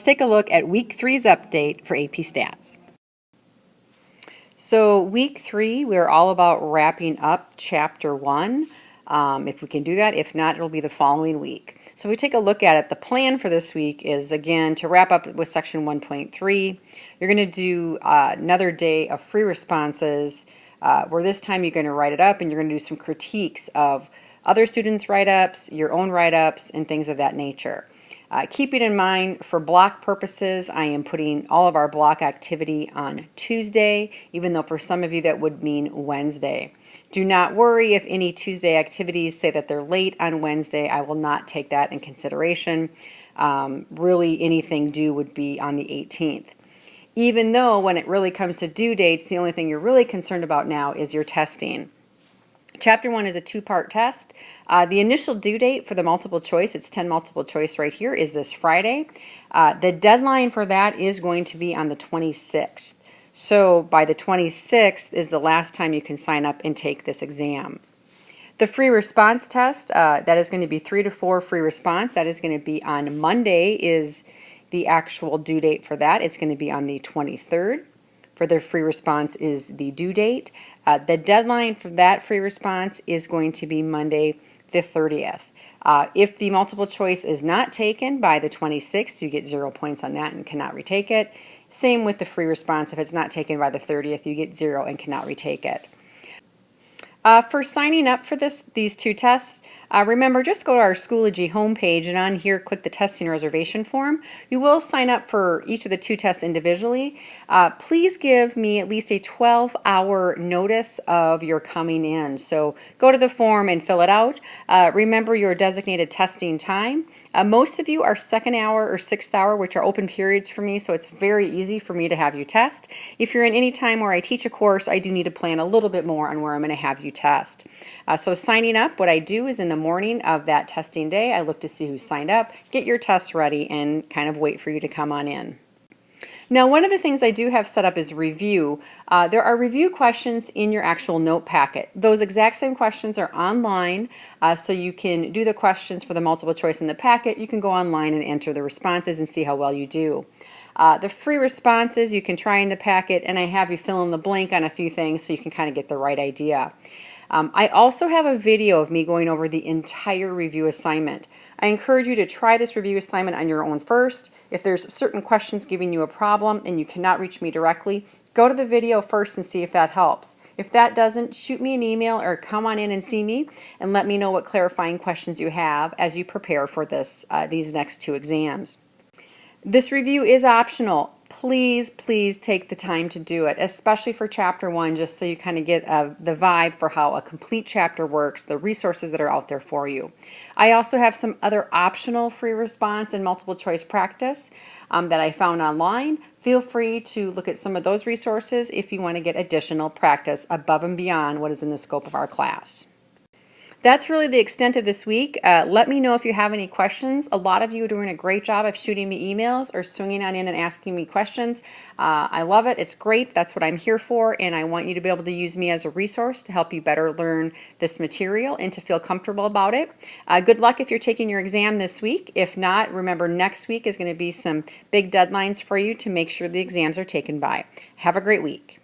Let's take a look at week 3's update for AP Stats. So week 3, we're all about wrapping up chapter 1. If we can do that, if not, it'll be the following week. So we take a look at it. The plan for this week is, again, to wrap up with section 1.3. You're going to do another day of free responses, where this time you're going to write it up and you're going to do some critiques of other students' write-ups, your own write-ups, and things of that nature. Keeping in mind, for block purposes, I am putting all of our block activity on Tuesday, even though for some of you that would mean Wednesday. Do not worry if any Tuesday activities say that they're late on Wednesday. I will not take that in consideration. Really, anything due would be on the 18th. Even though when it really comes to due dates, the only thing you're really concerned about now is your testing. Chapter 1 is a 2-part test. The initial due date for the multiple choice, it's 10 multiple choice right here, is this Friday. The deadline for that is going to be on the 26th. So by the 26th is the last time you can sign up and take this exam. The free response test, that is going to be 3 to 4 free response. That is going to be on Monday is the actual due date for that. It's going to be on the 23rd. For the free response is the due date. The deadline for that free response is going to be Monday the 30th. If the multiple choice is not taken by the 26th, you get 0 points on that and cannot retake it. Same with the free response. If it's not taken by the 30th, you get 0 and cannot retake it. For signing up for these 2 tests, remember, just go to our Schoology homepage and on here click the testing reservation form. You will sign up for each of the 2 tests individually. Please give me at least a 12-hour notice of your coming in. So go to the form and fill it out. Remember your designated testing time. Most of you are 2nd hour or 6th hour, which are open periods for me, so it's very easy for me to have you test. If you're in any time where I teach a course, I do need to plan a little bit more on where I'm going to have you test. So signing up, what I do is in the morning of that testing day, I look to see who signed up, get your tests ready, and kind of wait for you to come on in. Now, one of the things I do have set up is review. There are review questions in your actual note packet. Those exact same questions are online, so you can do the questions for the multiple choice in the packet. You can go online and enter the responses and see how well you do. The free responses you can try in the packet, and I have you fill in the blank on a few things so you can kind of get the right idea. I also have a video of me going over the entire review assignment. I encourage you to try this review assignment on your own first. If there's certain questions giving you a problem and you cannot reach me directly, go to the video first and see if that helps. If that doesn't, shoot me an email or come on in and see me and let me know what clarifying questions you have as you prepare for these next 2 exams. This review is optional. Please, please take the time to do it, especially for chapter 1, just so you kind of get the vibe for how a complete chapter works, the resources that are out there for you. I also have some other optional free response and multiple choice practice that I found online. Feel free to look at some of those resources if you want to get additional practice above and beyond what is in the scope of our class. That's really the extent of this week. Let me know if you have any questions. A lot of you are doing a great job of shooting me emails or swinging on in and asking me questions. I love it. It's great. That's what I'm here for, and I want you to be able to use me as a resource to help you better learn this material and to feel comfortable about it. Good luck if you're taking your exam this week. If not, remember next week is going to be some big deadlines for you to make sure the exams are taken by. Have a great week.